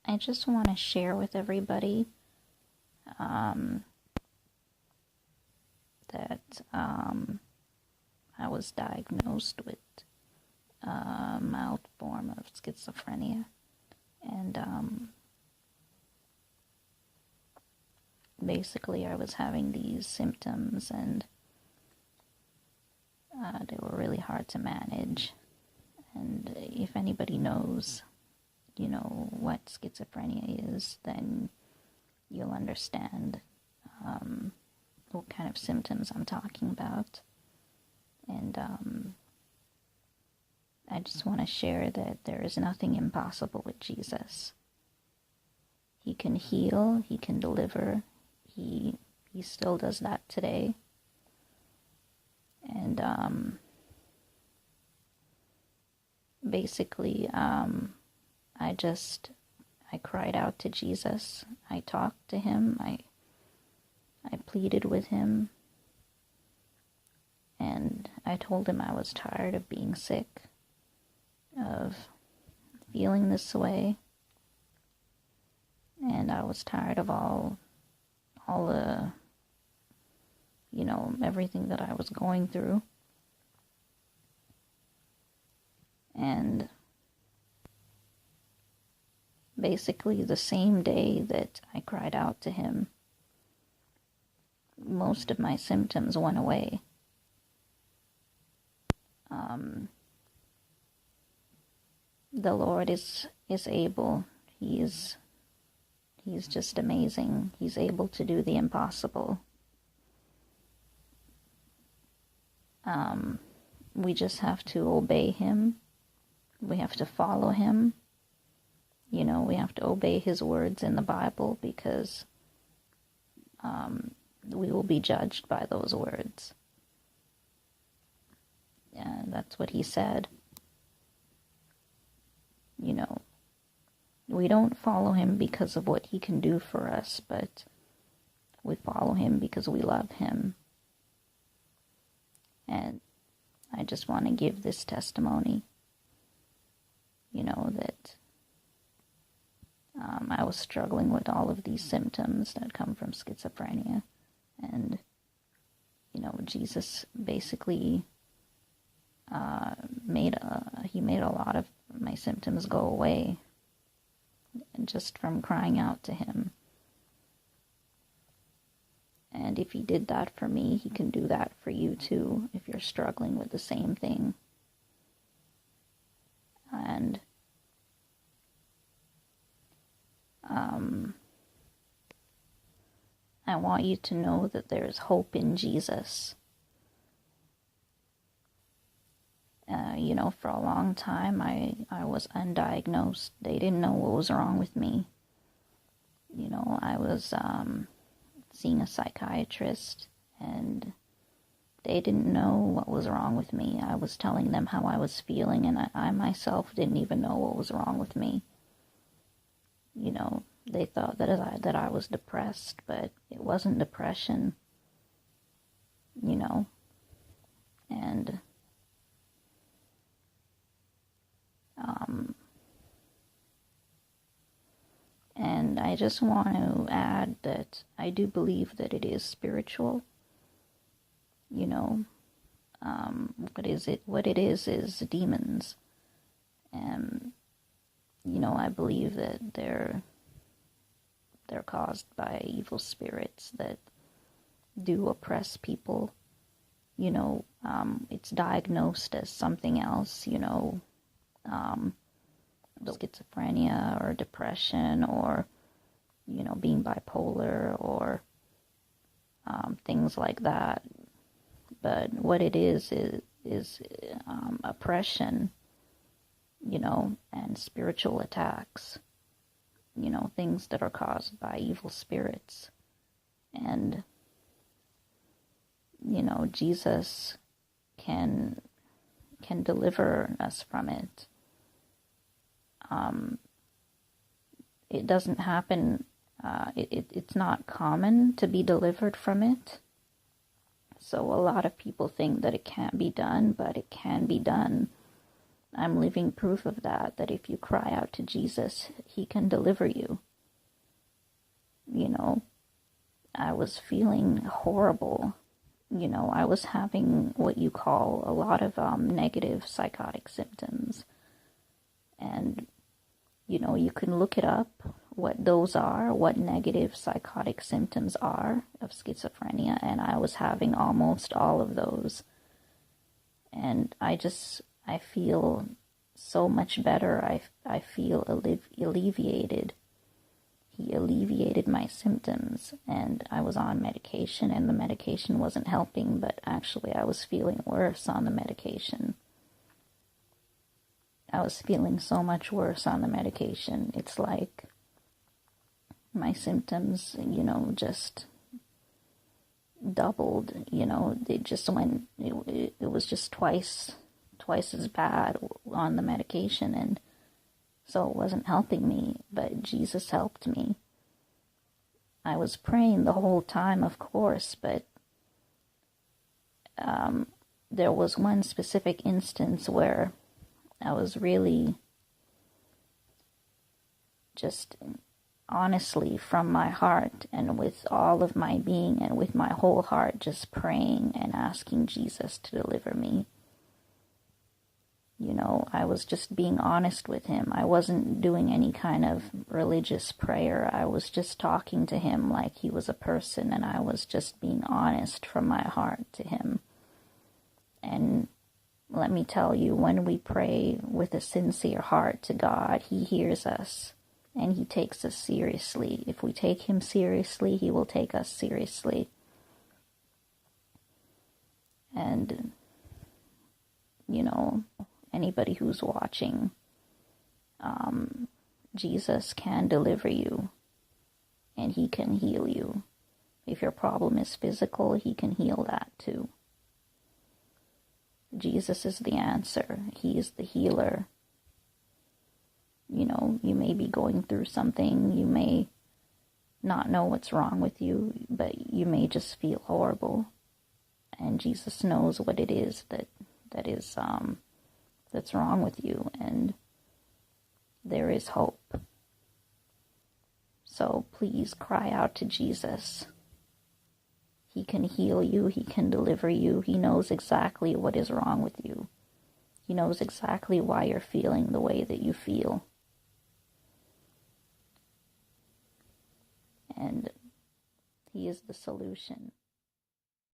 I just want to share with everybody that I was diagnosed with a mild form of schizophrenia, and basically I was having these symptoms, and they were really hard to manage. And if anybody knows, what schizophrenia is, then you'll understand what kind of symptoms I'm talking about. And I just want to share that there is nothing impossible with Jesus. He can heal, he can deliver, he still does that today. And basically, I cried out to Jesus. I talked to him. I pleaded with him. And I told him I was tired of being sick, of feeling this way. And I was tired of all the, everything that I was going through. And basically the same day that I cried out to him, most of my symptoms went away. The Lord is able. He's just amazing. He's able to do the impossible. We just have to obey him. We have to follow him. We have to obey his words in the Bible, because we will be judged by those words. And that's what he said. We don't follow him because of what he can do for us, but we follow him because we love him. And I just want to give this testimony, that I was struggling with all of these symptoms that come from schizophrenia. And, Jesus basically made a lot of my symptoms go away, just from crying out to him. And if he did that for me, he can do that for you too, if you're struggling with the same thing. And I want you to know that there is hope in Jesus. For a long time, I was undiagnosed. They didn't know what was wrong with me. I was seeing a psychiatrist, and they didn't know what was wrong with me. I was telling them how I was feeling, and I myself didn't even know what was wrong with me. They thought that I was depressed, but it wasn't depression, and and I just want to add that I do believe that it is spiritual. What it is demons. And, I believe that they're caused by evil spirits that do oppress people. It's diagnosed as something else, schizophrenia or depression, or, being bipolar, or things like that. But what it is oppression, and spiritual attacks, things that are caused by evil spirits. And, Jesus can deliver us from it. It doesn't happen, it's not common to be delivered from it. So a lot of people think that it can't be done, but it can be done. I'm living proof of that if you cry out to Jesus, he can deliver you. You know, I was feeling horrible. You know, I was having what you call a lot of negative psychotic symptoms. And, you know, you can look it up, what those are, what negative psychotic symptoms are of schizophrenia. And I was having almost all of those. And I feel so much better. I feel alleviated. He alleviated my symptoms, and I was on medication, and the medication wasn't helping, but actually I was feeling worse on the medication. I was feeling so much worse on the medication. It's like my symptoms, you know, just doubled, you know, it just went, it was just twice as bad on the medication, and so it wasn't helping me, but Jesus helped me. I was praying the whole time, of course, but there was one specific instance where I was really just honestly from my heart and with all of my being and with my whole heart just praying and asking Jesus to deliver me. You know, I was just being honest with him. I wasn't doing any kind of religious prayer. I was just talking to him like he was a person, and I was just being honest from my heart to him. And let me tell you, when we pray with a sincere heart to God, he hears us and he takes us seriously. If we take him seriously, he will take us seriously. And, you know, anybody who's watching, Jesus can deliver you, and he can heal you. If your problem is physical, he can heal that too. Jesus is the answer. He is the healer. You know, you may be going through something, you may not know what's wrong with you, but you may just feel horrible, and Jesus knows what it is that's wrong with you, and there is hope. So please cry out to Jesus. He can heal you. He can deliver you. He knows exactly what is wrong with you. He knows exactly why you're feeling the way that you feel. And he is the solution.